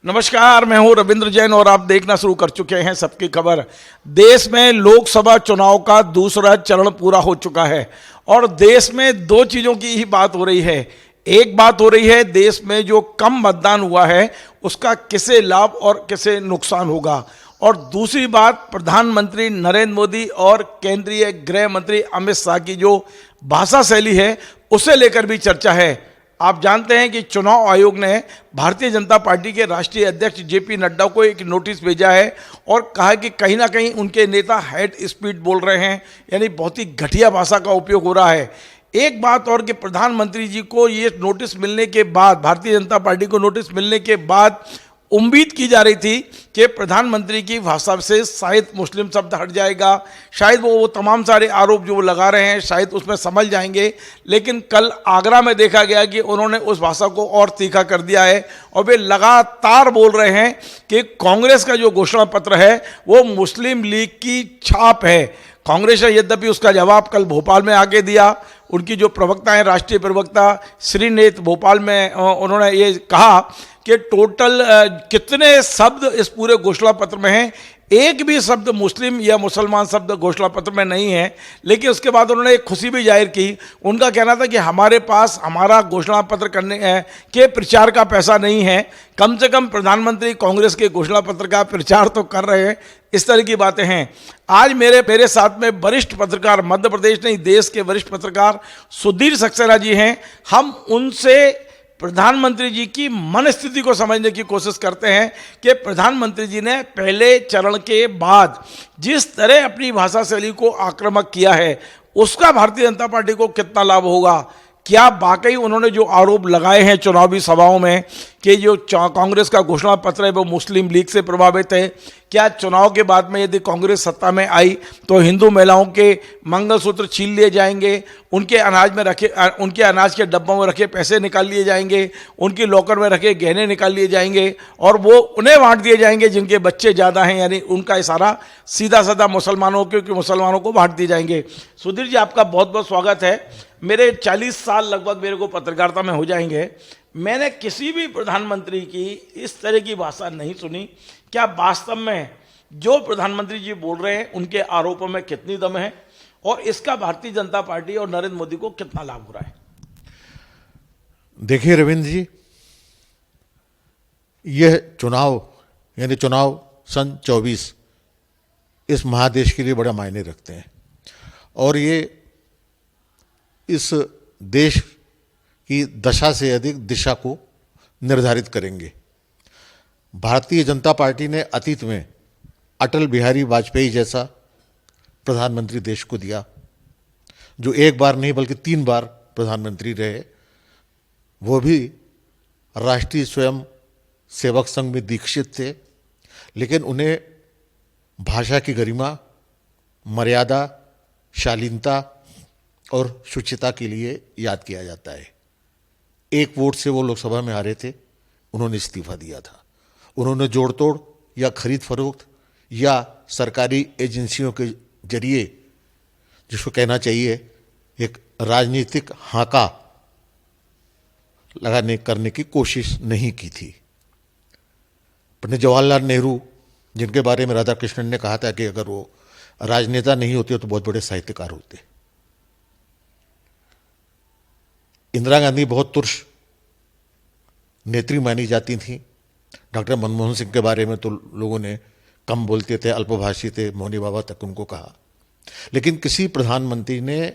नमस्कार, मैं हूं रविंद्र जैन और आप देखना शुरू कर चुके हैं सबकी खबर। देश में लोकसभा चुनाव का दूसरा चरण पूरा हो चुका है और देश में दो चीज़ों की ही बात हो रही है। एक बात हो रही है देश में जो कम मतदान हुआ है उसका किसे लाभ और किसे नुकसान होगा, और दूसरी बात प्रधानमंत्री नरेंद्र मोदी और केंद्रीय गृह मंत्री अमित शाह की जो भाषा शैली है उसे लेकर भी चर्चा है। आप जानते हैं कि चुनाव आयोग ने भारतीय जनता पार्टी के राष्ट्रीय अध्यक्ष जेपी नड्डा को एक नोटिस भेजा है और कहा कि कहीं ना कहीं उनके नेता हाइट स्पीड बोल रहे हैं, यानी बहुत ही घटिया भाषा का उपयोग हो रहा है। एक बात और कि प्रधानमंत्री जी को ये नोटिस मिलने के बाद, भारतीय जनता पार्टी को नोटिस मिलने के बाद उम्मीद की जा रही थी कि प्रधानमंत्री की भाषा से शायद मुस्लिम शब्द हट जाएगा, शायद वो तमाम सारे आरोप जो वो लगा रहे हैं शायद उसमें समझ जाएंगे। लेकिन कल आगरा में देखा गया कि उन्होंने उस भाषा को और तीखा कर दिया है और वे लगातार बोल रहे हैं कि कांग्रेस का जो घोषणा पत्र है वो मुस्लिम लीग की छाप है। कांग्रेस ने यद्यपि उसका जवाब कल भोपाल में आके दिया। उनकी जो प्रवक्ता हैं, राष्ट्रीय प्रवक्ता श्रीनेत, भोपाल में उन्होंने ये कहा कि टोटल कितने शब्द इस पूरे घोषणा पत्र में हैं, एक भी शब्द मुस्लिम या मुसलमान शब्द घोषणा पत्र में नहीं है। लेकिन उसके बाद उन्होंने एक खुशी भी जाहिर की। उनका कहना था कि हमारे पास हमारा घोषणा पत्र करने के प्रचार का पैसा नहीं है, कम से कम प्रधानमंत्री कांग्रेस के घोषणा पत्र का प्रचार तो कर रहे हैं। इस तरह की बातें हैं। आज मेरे साथ में वरिष्ठ पत्रकार, मध्य प्रदेश नहीं देश के वरिष्ठ पत्रकार सुधीर सक्सेना जी हैं। हम उनसे प्रधानमंत्री जी की मन स्थिति को समझने की कोशिश करते हैं कि प्रधानमंत्री जी ने पहले चरण के बाद जिस तरह अपनी भाषा शैली को आक्रामक किया है उसका भारतीय जनता पार्टी को कितना लाभ होगा। क्या वाकई उन्होंने जो आरोप लगाए हैं चुनावी सभाओं में कि जो कांग्रेस का घोषणा पत्र है वो मुस्लिम लीग से प्रभावित है, क्या चुनाव के बाद में यदि कांग्रेस सत्ता में आई तो हिंदू महिलाओं के मंगलसूत्र छीन लिए जाएंगे, उनके अनाज के डब्बों में रखे पैसे निकाल लिए जाएंगे, उनकी लॉकर में रखे गहने निकाल लिए जाएंगे और वो उन्हें बांट दिए जाएंगे जिनके बच्चे ज़्यादा हैं, यानी उनका इशारा सीधा साधा मुसलमानों को बांट दिए जाएंगे। सुधीर जी, आपका बहुत बहुत स्वागत है। मेरे 40 साल लगभग मेरे को पत्रकारिता में हो जाएंगे, मैंने किसी भी प्रधानमंत्री की इस तरह की भाषा नहीं सुनी। क्या वास्तव में जो प्रधानमंत्री जी बोल रहे हैं उनके आरोपों में कितनी दम है और इसका भारतीय जनता पार्टी और नरेंद्र मोदी को कितना लाभ हो रहा है? देखिए रविंद्र जी, यह चुनाव सन 24 इस महादेश के लिए बड़ा मायने रखते हैं और ये इस देश की दशा से अधिक दिशा को निर्धारित करेंगे। भारतीय जनता पार्टी ने अतीत में अटल बिहारी वाजपेयी जैसा प्रधानमंत्री देश को दिया, जो एक बार नहीं बल्कि 3 बार प्रधानमंत्री रहे। वो भी राष्ट्रीय स्वयं सेवक संघ में दीक्षित थे, लेकिन उन्हें भाषा की गरिमा, मर्यादा, शालीनता और शुचिता के लिए याद किया जाता है। 1 वोट से वो लोकसभा में हारे थे, उन्होंने इस्तीफा दिया था। उन्होंने जोड़ तोड़ या खरीद फरोख्त या सरकारी एजेंसियों के जरिए, जिसको कहना चाहिए एक राजनीतिक हाका करने की कोशिश नहीं की थी। पंडित जवाहरलाल नेहरू, जिनके बारे में राधा कृष्णन ने कहा था कि अगर वो राजनेता नहीं होते तो बहुत बड़े साहित्यकार होते। इंदिरा गांधी बहुत तुर्ष नेत्री मानी जाती थी। डॉक्टर मनमोहन सिंह के बारे में तो लोगों ने कम बोलते थे, अल्पभाषी थे, मौनी बाबा तक उनको कहा। लेकिन किसी प्रधानमंत्री ने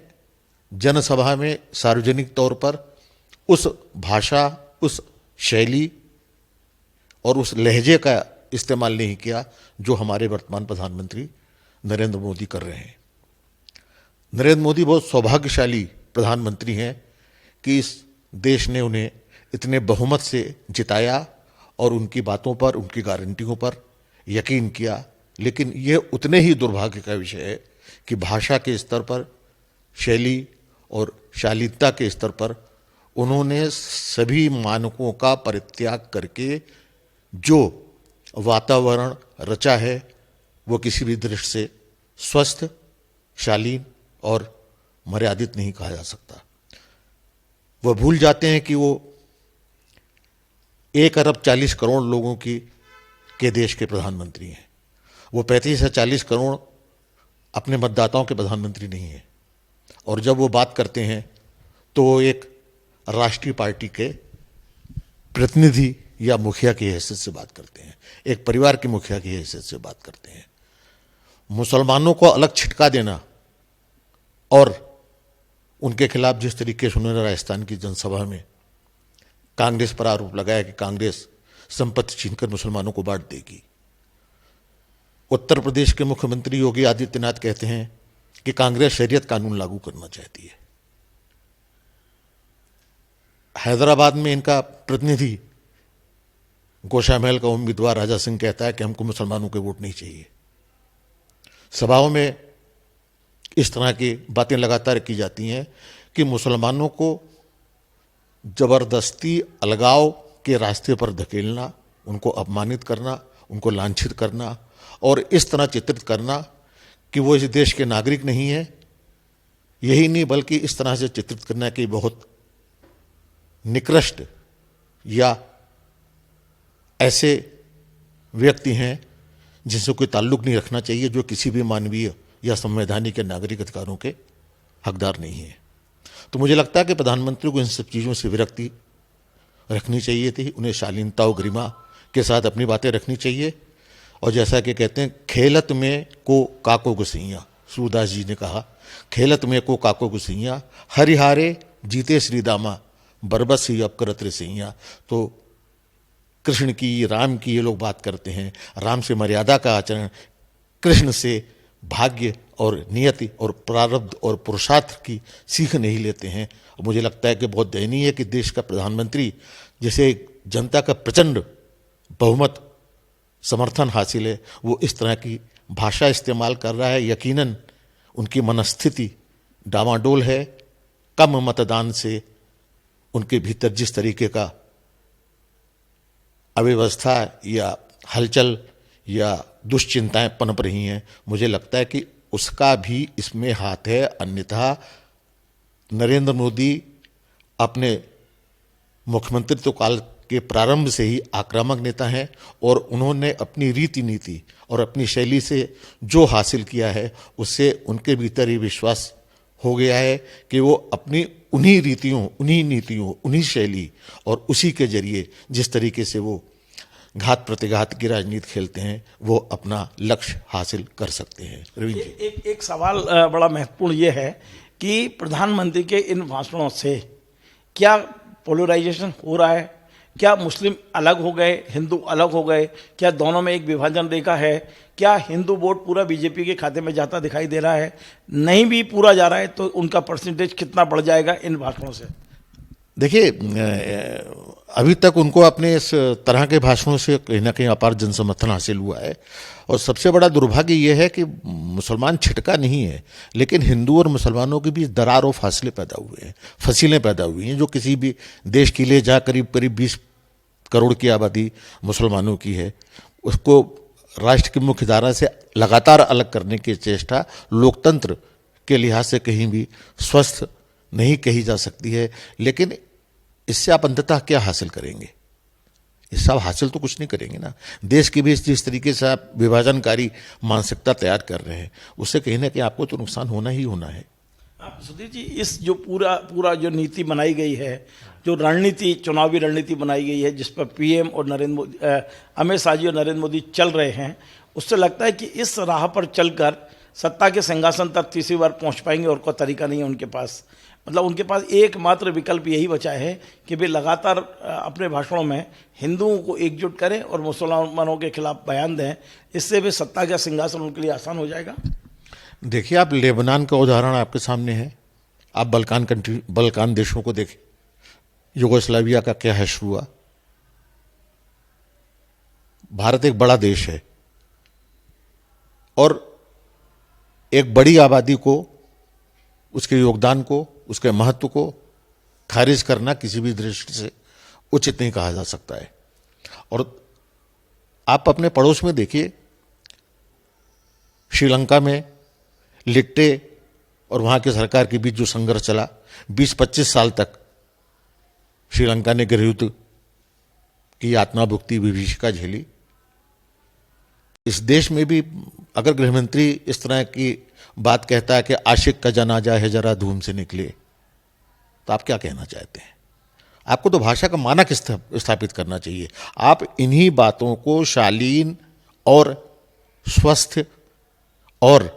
जनसभा में सार्वजनिक तौर पर उस भाषा, उस शैली और उस लहजे का इस्तेमाल नहीं किया जो हमारे वर्तमान प्रधानमंत्री नरेंद्र मोदी कर रहे हैं। नरेंद्र मोदी बहुत सौभाग्यशाली प्रधानमंत्री हैं कि इस देश ने उन्हें इतने बहुमत से जिताया और उनकी बातों पर, उनकी गारंटियों पर यकीन किया। लेकिन यह उतने ही दुर्भाग्य का विषय है कि भाषा के स्तर पर, शैली और शालीनता के स्तर पर उन्होंने सभी मानकों का परित्याग करके जो वातावरण रचा है वो किसी भी दृष्टि से स्वस्थ, शालीन और मर्यादित नहीं कहा जा सकता। वह भूल जाते हैं कि वो 1 अरब 40 करोड़ लोगों के देश के प्रधानमंत्री हैं। वो 35 या 40 करोड़ अपने मतदाताओं के प्रधानमंत्री नहीं हैं। और जब वो बात करते हैं तो वो एक राष्ट्रीय पार्टी के प्रतिनिधि या मुखिया की हैसियत से बात करते हैं, एक परिवार के मुखिया की हैसियत से बात करते हैं। मुसलमानों को अलग छिटका देना और उनके खिलाफ जिस तरीके से उन्होंने राजस्थान की जनसभा में कांग्रेस पर आरोप लगाया कि कांग्रेस संपत्ति छीनकर मुसलमानों को बांट देगी। उत्तर प्रदेश के मुख्यमंत्री योगी आदित्यनाथ कहते हैं कि कांग्रेस शरीयत कानून लागू करना चाहती है। हैदराबाद में इनका प्रतिनिधि गोशा महल का उम्मीदवार राजा सिंह कहता है कि हमको मुसलमानों के वोट नहीं चाहिए। सभाओं में इस तरह की बातें लगातार की जाती हैं कि मुसलमानों को जबरदस्ती अलगाव के रास्ते पर धकेलना, उनको अपमानित करना, उनको लांछित करना और इस तरह चित्रित करना कि वो इस देश के नागरिक नहीं है। यही नहीं बल्कि इस तरह से चित्रित करना कि बहुत निकृष्ट या ऐसे व्यक्ति हैं जिनसे कोई ताल्लुक नहीं रखना चाहिए, जो किसी भी मानवीय या संवैधानिक या नागरिक अधिकारों के हकदार नहीं है। तो मुझे लगता है कि प्रधानमंत्री को इन सब चीज़ों से विरक्ति रखनी चाहिए थी। उन्हें शालीनता और गरिमा के साथ अपनी बातें रखनी चाहिए। और जैसा कि कहते हैं, खेलत में को काको गुसैया, सूरदास जी ने कहा, खेलत में को काको गुसैया, हरिहारे जीते श्री दामा, बरबस ही अब करत रे सैया। तो कृष्ण की, राम की ये लोग बात करते हैं। राम से मर्यादा का आचरण, कृष्ण से भाग्य और नियति और प्रारब्ध और पुरुषार्थ की सीख नहीं लेते हैं। मुझे लगता है कि बहुत दयनीय है कि देश का प्रधानमंत्री, जिसे जनता का प्रचंड बहुमत समर्थन हासिल है, वो इस तरह की भाषा इस्तेमाल कर रहा है। यकीनन उनकी मनस्थिति डामाडोल है। कम मतदान से उनके भीतर जिस तरीके का अव्यवस्था या हलचल या दुश्चिंताएं पनप रही हैं, मुझे लगता है कि उसका भी इसमें हाथ है। अन्यथा नरेंद्र मोदी अपने मुख्यमंत्रित्व काल के प्रारंभ से ही आक्रामक नेता हैं और उन्होंने अपनी रीति नीति और अपनी शैली से जो हासिल किया है, उससे उनके भीतर ये विश्वास हो गया है कि वो अपनी उन्हीं रीतियों, उन्हीं नीतियों, उन्हीं शैली और उसी के जरिए जिस तरीके से वो घात प्रतिघात की राजनीति खेलते हैं, वो अपना लक्ष्य हासिल कर सकते हैं। रविंद्र जी, एक सवाल बड़ा महत्वपूर्ण ये है कि प्रधानमंत्री के इन भाषणों से क्या पोलराइजेशन हो रहा है? क्या मुस्लिम अलग हो गए, हिंदू अलग हो गए? क्या दोनों में एक विभाजन रेखा है? क्या हिंदू वोट पूरा बीजेपी के खाते में जाता दिखाई दे रहा है? नहीं भी पूरा जा रहा है तो उनका परसेंटेज कितना बढ़ जाएगा इन भाषणों से? देखिए, अभी तक उनको अपने इस तरह के भाषणों से कहीं ना कहीं अपार जनसमर्थन हासिल हुआ है। और सबसे बड़ा दुर्भाग्य ये है कि मुसलमान छिटका नहीं है, लेकिन हिंदू और मुसलमानों के बीच दरार और फासले पैदा हुए हैं, फसीलें पैदा हुई हैं, जो किसी भी देश के लिए जहाँ करीब करीब 20 करोड़ की आबादी मुसलमानों की है, उसको राष्ट्र की मुख्य धारा से लगातार अलग करने की चेष्टा लोकतंत्र के लिहाज से कहीं भी स्वस्थ नहीं कही जा सकती है। लेकिन इससे आप अंततः क्या हासिल करेंगे? इससे आप हासिल तो कुछ नहीं करेंगे ना। देश के बीच जिस तरीके से आप विभाजनकारी मानसिकता तैयार कर रहे हैं, उससे कहीं ना कहीं आपको तो नुकसान होना ही होना है। आप सुधीर जी, इस जो पूरा जो नीति बनाई गई है, जो रणनीति, चुनावी रणनीति बनाई गई है, जिस पर पीएम और अमित शाह जी और नरेंद्र मोदी चल रहे हैं, उससे लगता है कि इस राह पर चलकर सत्ता के सिंहासन तक तीसरी बार पहुंच पाएंगे और कोई तरीका नहीं है उनके पास। मतलब उनके पास एकमात्र विकल्प यही बचा है कि वे लगातार अपने भाषणों में हिंदुओं को एकजुट करें और मुसलमानों के खिलाफ बयान दें। इससे भी सत्ता का सिंहासन उनके लिए आसान हो जाएगा। देखिए, आप लेबनान का उदाहरण आपके सामने है। आप बल्कान देशों को देखें, युगोस्लाविया का क्या हश्र हुआ। भारत एक बड़ा देश है और एक बड़ी आबादी को, उसके योगदान को, उसके महत्व को खारिज करना किसी भी दृष्टि से उचित नहीं कहा जा सकता है। और आप अपने पड़ोस में देखिए, श्रीलंका में लिट्टे और वहाँ की सरकार के बीच जो संघर्ष चला, 20-25 साल तक श्रीलंका ने गृह युद्ध की यातना भुगती, विभीषिका झेली। इस देश में भी अगर गृहमंत्री इस तरह की बात कहता है कि आशिक का जनाजा है जरा धूम से निकले, तो आप क्या कहना चाहते हैं? आपको तो भाषा का मानक स्थापित करना चाहिए। आप इन्हीं बातों को शालीन और स्वस्थ और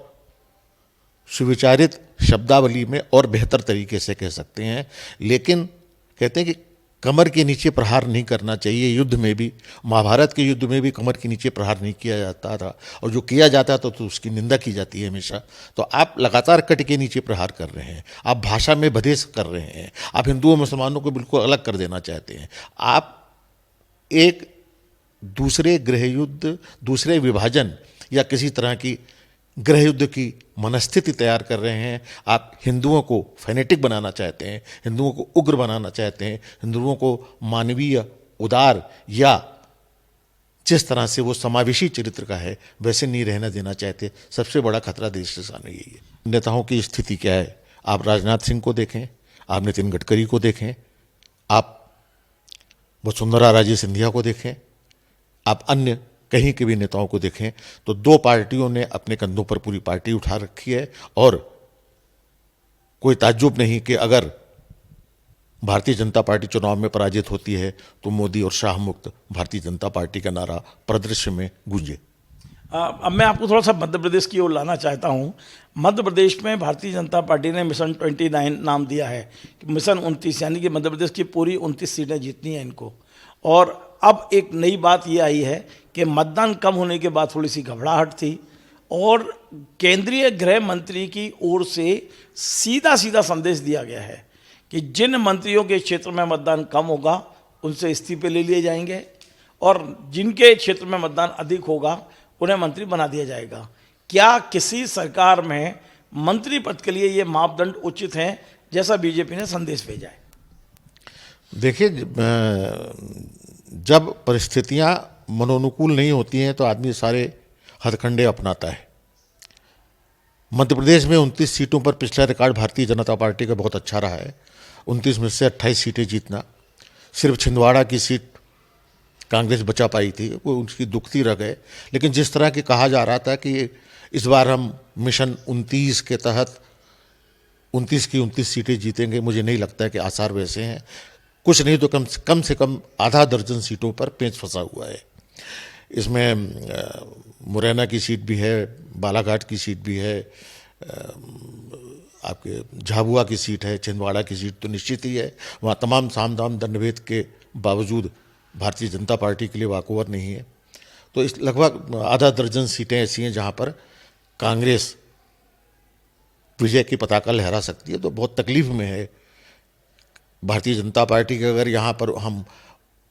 सुविचारित शब्दावली में और बेहतर तरीके से कह सकते हैं, लेकिन कहते हैं कि कमर के नीचे प्रहार नहीं करना चाहिए। युद्ध में भी, महाभारत के युद्ध में भी कमर के नीचे प्रहार नहीं किया जाता था, और जो किया जाता था तो उसकी निंदा की जाती है हमेशा। तो आप लगातार कट के नीचे प्रहार कर रहे हैं, आप भाषा में बधेस कर रहे हैं, आप हिंदुओं मुसलमानों को बिल्कुल अलग कर देना चाहते हैं। आप एक दूसरे गृहयुद्ध, दूसरे विभाजन या किसी तरह की गृह युद्ध की मनस्थिति तैयार कर रहे हैं। आप हिंदुओं को फैनेटिक बनाना चाहते हैं, हिंदुओं को उग्र बनाना चाहते हैं, हिंदुओं को मानवीय, उदार या जिस तरह से वो समावेशी चरित्र का है वैसे नहीं रहना देना चाहते। सबसे बड़ा खतरा देश के सामने यही है। नेताओं की स्थिति क्या है? आप राजनाथ सिंह को देखें, आप नितिन गडकरी को देखें, आप वसुंधरा राजे सिंधिया को देखें, आप अन्य कहीं के भी नेताओं को देखें, तो दो पार्टियों ने अपने कंधों पर पूरी पार्टी उठा रखी है। और कोई ताज्जुब नहीं कि अगर भारतीय जनता पार्टी चुनाव में पराजित होती है तो मोदी और शाह मुक्त भारतीय जनता पार्टी का नारा परिदृश्य में गूंजे। अब मैं आपको थोड़ा सा मध्य प्रदेश की ओर लाना चाहता हूँ। मध्य प्रदेश में भारतीय जनता पार्टी ने मिशन 29 नाम दिया है कि मिशन 29, यानी कि मध्य प्रदेश की पूरी 29 सीटें जीतनी हैं इनको। और अब एक नई बात ये आई है कि मतदान कम होने के बाद थोड़ी सी घबराहट थी, और केंद्रीय गृह मंत्री की ओर से सीधा सीधा संदेश दिया गया है कि जिन मंत्रियों के क्षेत्र में मतदान कम होगा उनसे इस्तीफे ले लिए जाएंगे, और जिनके क्षेत्र में मतदान अधिक होगा उन्हें मंत्री बना दिया जाएगा। क्या किसी सरकार में मंत्री पद के लिए ये मापदंड उचित हैं जैसा बीजेपी ने संदेश भेजा है? देखिए, जब परिस्थितियां मनोनुकूल नहीं होती हैं तो आदमी सारे हथकंडे अपनाता है। मध्य प्रदेश में 29 सीटों पर पिछला रिकॉर्ड भारतीय जनता पार्टी का बहुत अच्छा रहा है। 29 में से 28 सीटें जीतना। सिर्फ छिंदवाड़ा की सीट कांग्रेस बचा पाई थी, वो उनकी दुखती रह गए। लेकिन जिस तरह की कहा जा रहा था कि इस बार हम मिशन 29 के तहत 29 की 29 सीटें जीतेंगे, मुझे नहीं लगता है कि आसार वैसे हैं। कुछ नहीं तो कम से कम आधा दर्जन सीटों पर पेंच फंसा हुआ है। इसमें मुरैना की सीट भी है, बालाघाट की सीट भी है, आपके झाबुआ की सीट है, छिंदवाड़ा की सीट तो निश्चित ही है। वहाँ तमाम साम दाम दंडभेद के बावजूद भारतीय जनता पार्टी के लिए वाकओवर नहीं है। तो इस लगभग आधा दर्जन सीटें ऐसी हैं जहाँ पर कांग्रेस विजय की पताका लहरा सकती है। तो बहुत तकलीफ में है भारतीय जनता पार्टी के। अगर यहाँ पर हम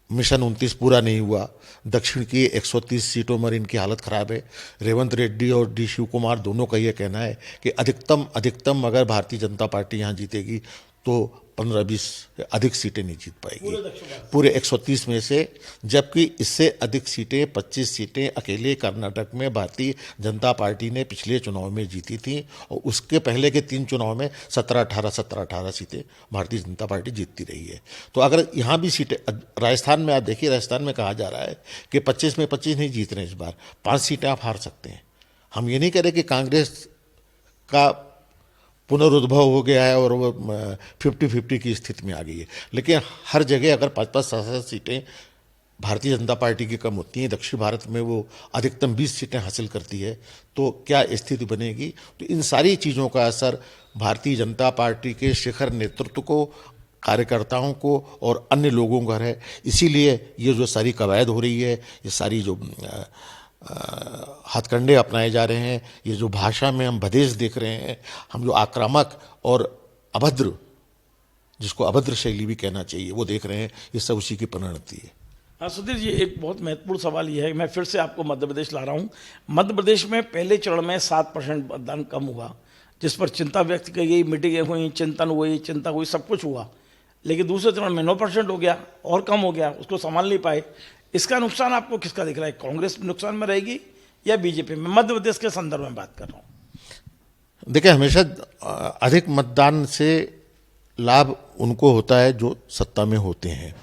मिशन 29 पूरा नहीं हुआ, दक्षिण की 130 सीटों में इनकी हालत ख़राब है। रेवंत रेड्डी और डी शिव कुमार दोनों का ये कहना है कि अधिकतम अगर भारतीय जनता पार्टी यहाँ जीतेगी तो 15-20 अधिक सीटें नहीं जीत पाएगी पूरे 130 में से। जबकि इससे अधिक सीटें, 25 सीटें अकेले कर्नाटक में भारतीय जनता पार्टी ने पिछले चुनाव में जीती थी, और उसके पहले के 3 चुनाव में 17-18 सीटें भारतीय जनता पार्टी जीतती रही है। तो अगर यहाँ भी सीटें, राजस्थान में आप देखिए, राजस्थान में कहा जा रहा है कि 25 में 25 नहीं जीत रहे इस बार, 5 सीटें आप हार सकते हैं। हम ये नहीं कह रहे कि कांग्रेस का पुनरुद्भव हो गया है और वो 50-50 की स्थिति में आ गई है, लेकिन हर जगह अगर 5-5, 7-7 सीटें भारतीय जनता पार्टी की कम होती हैं, दक्षिण भारत में वो अधिकतम 20 सीटें हासिल करती है, तो क्या स्थिति बनेगी? तो इन सारी चीज़ों का असर भारतीय जनता पार्टी के शिखर नेतृत्व को, कार्यकर्ताओं को और अन्य लोगों का है। इसीलिए ये जो सारी कवायद हो रही है, ये सारी जो हथकंडे अपनाए जा रहे हैं, ये जो भाषा में हम बदेश देख रहे हैं, हम जो आक्रामक और अभद्र, जिसको अभद्र शैली भी कहना चाहिए, वो देख रहे हैं, ये सब उसी की परिणति है। हाँ सुधीर जी, एक बहुत महत्वपूर्ण सवाल ये है, मैं फिर से आपको मध्य प्रदेश ला रहा हूँ। मध्य प्रदेश में पहले चरण में 7% मतदान कम हुआ, जिस पर चिंता व्यक्त की गई, मीटिंगें हुई, चिंतन हुई, चिंता हुई, सब कुछ हुआ। लेकिन दूसरे चरण में 9% हो गया और कम हो गया, उसको संभाल नहीं पाए। इसका नुकसान आपको किसका दिख रहा है? कांग्रेस नुकसान में रहेगी या बीजेपी में? मध्य प्रदेश के संदर्भ में बात कर रहा हूँ। देखिए, हमेशा अधिक मतदान से लाभ उनको होता है जो सत्ता में होते हैं,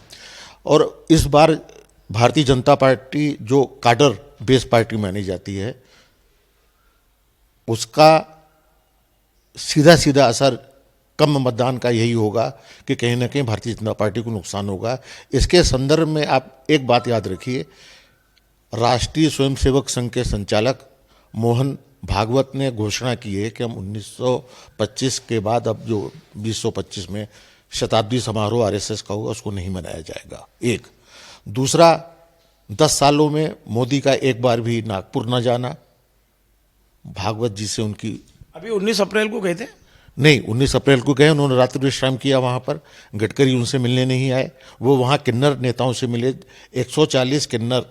और इस बार भारतीय जनता पार्टी जो काडर बेस पार्टी मानी जाती है, उसका सीधा सीधा असर कम मतदान का यही होगा कि कहीं ना कहीं भारतीय जनता पार्टी को नुकसान होगा। इसके संदर्भ में आप एक बात याद रखिए, राष्ट्रीय स्वयंसेवक संघ के संचालक मोहन भागवत ने घोषणा की है कि हम 1925 के बाद अब जो 2025 में शताब्दी समारोह आरएसएस का होगा उसको नहीं मनाया जाएगा। एक दूसरा, 10 सालों में मोदी का एक बार भी नागपुर न जाना, भागवत जी से उनकी अभी 19 अप्रैल को गए थे, नहीं 19 अप्रैल को गए, उन्होंने रात्रि विश्राम किया वहाँ पर। गडकरी उनसे मिलने नहीं आए, वो वहाँ किन्नर नेताओं से मिले। 140 किन्नर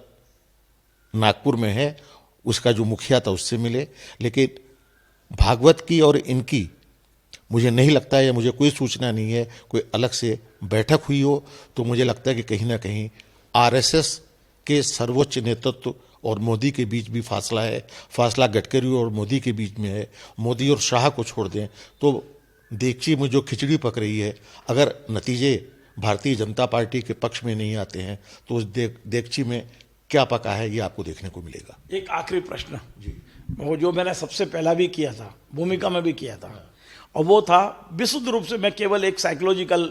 नागपुर में है, उसका जो मुखिया था उससे मिले। लेकिन भागवत की और इनकी मुझे नहीं लगता है, या मुझे कोई सूचना नहीं है कोई अलग से बैठक हुई हो। तो मुझे लगता है कि कहीं ना कहीं आरएसएस के सर्वोच्च नेतृत्व और मोदी के बीच भी फासला है, फासला गडकरी और मोदी के बीच में है। मोदी और शाह को छोड़ दें तो देगची में जो खिचड़ी पक रही है, अगर नतीजे भारतीय जनता पार्टी के पक्ष में नहीं आते हैं तो उस देगची में क्या पका है ये आपको देखने को मिलेगा। एक आखिरी प्रश्न जी, वो जो मैंने सबसे पहला भी किया था, भूमिका में भी किया था, और वो था विशुद्ध रूप से मैं केवल एक साइकोलॉजिकल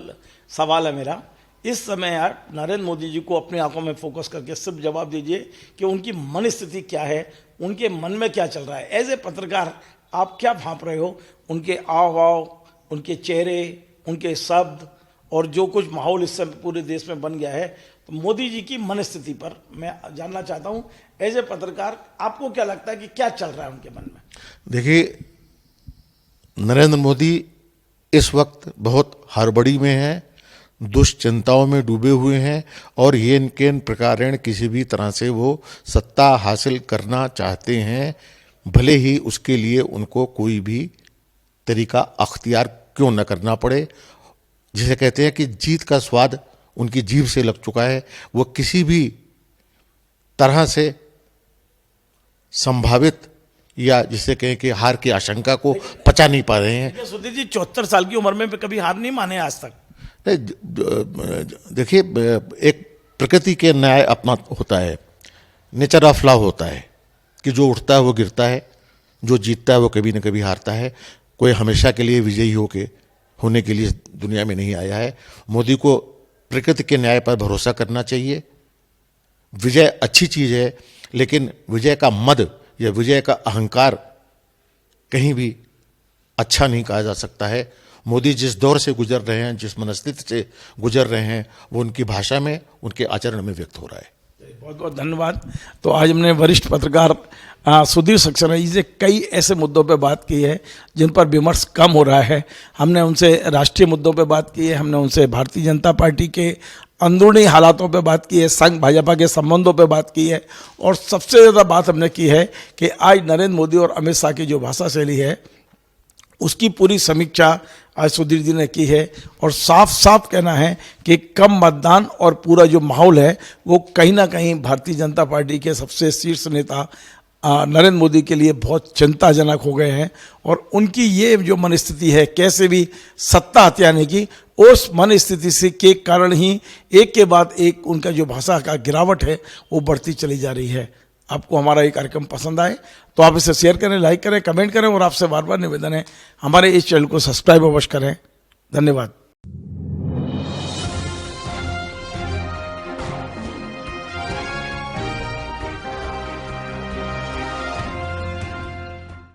सवाल है मेरा। इस समय यार नरेंद्र मोदी जी को अपनी आंखों में फोकस करके सिर्फ जवाब दीजिए कि उनकी मन स्थिति क्या है, उनके मन में क्या चल रहा है। एज ए पत्रकार आप क्या भांप रहे हो उनके आव भाव, उनके चेहरे, उनके शब्द और जो कुछ माहौल इस समय पूरे देश में बन गया है, तो मोदी जी की मन स्थिति पर मैं जानना चाहता हूं। एज ए पत्रकार आपको क्या लगता है कि क्या चल रहा है उनके मन में? देखिए, नरेंद्र मोदी इस वक्त बहुत हड़बड़ी में हैं, दुश्चिंताओं में डूबे हुए हैं, और ये इनके प्रकार किसी भी तरह से वो सत्ता हासिल करना चाहते हैं, भले ही उसके लिए उनको कोई भी तरीका अख्तियार क्यों न करना पड़े। जिसे कहते हैं कि जीत का स्वाद उनकी जीभ से लग चुका है, वो किसी भी तरह से संभावित या जिसे कहें कि हार की आशंका को पचा नहीं पा रहे हैं। सुधीर जी 74 साल की उम्र में कभी हार नहीं माने आज तक। देखिए, एक प्रकृति के न्याय अपना होता है, नेचर ऑफ लव होता है कि जो उठता है वो गिरता है, जो जीतता है वो कभी न कभी हारता है। कोई हमेशा के लिए विजयी होने के लिए दुनिया में नहीं आया है। मोदी को प्रकृति के न्याय पर भरोसा करना चाहिए। विजय अच्छी चीज़ है, लेकिन विजय का मद या विजय का अहंकार कहीं भी अच्छा नहीं कहा जा सकता है। मोदी जिस दौर से गुजर रहे हैं, जिस मनस्थिति से गुजर रहे हैं, वो उनकी भाषा में, उनके आचरण में व्यक्त हो रहा है। बहुत बहुत धन्यवाद। तो आज हमने वरिष्ठ पत्रकार सुधीर सक्सेना जी से कई ऐसे मुद्दों पे बात की है जिन पर विमर्श कम हो रहा है। हमने उनसे राष्ट्रीय मुद्दों पे बात की है, हमने उनसे भारतीय जनता पार्टी के अंदरूनी हालातों पे बात की है, संघ भाजपा के संबंधों पे बात की है, और सबसे ज़्यादा बात हमने की है कि आज नरेंद्र मोदी और अमित शाह की जो भाषा शैली है उसकी पूरी समीक्षा आज सुधीर जी ने की है। और साफ साफ कहना है कि कम मतदान और पूरा जो माहौल है वो कहीं ना कहीं भारतीय जनता पार्टी के सबसे शीर्ष नेता नरेंद्र मोदी के लिए बहुत चिंताजनक हो गए हैं। और उनकी ये जो मन स्थिति है कैसे भी सत्ता हथियाने की, उस मन स्थिति से के कारण ही एक के बाद एक उनका जो भाषा का गिरावट है वो बढ़ती चली जा रही है। आपको हमारा ये कार्यक्रम पसंद आए तो आप इसे शेयर करें, लाइक करें, कमेंट करें, और आपसे बार बार निवेदन है हमारे इस चैनल को सब्सक्राइब अवश्य करें। धन्यवाद।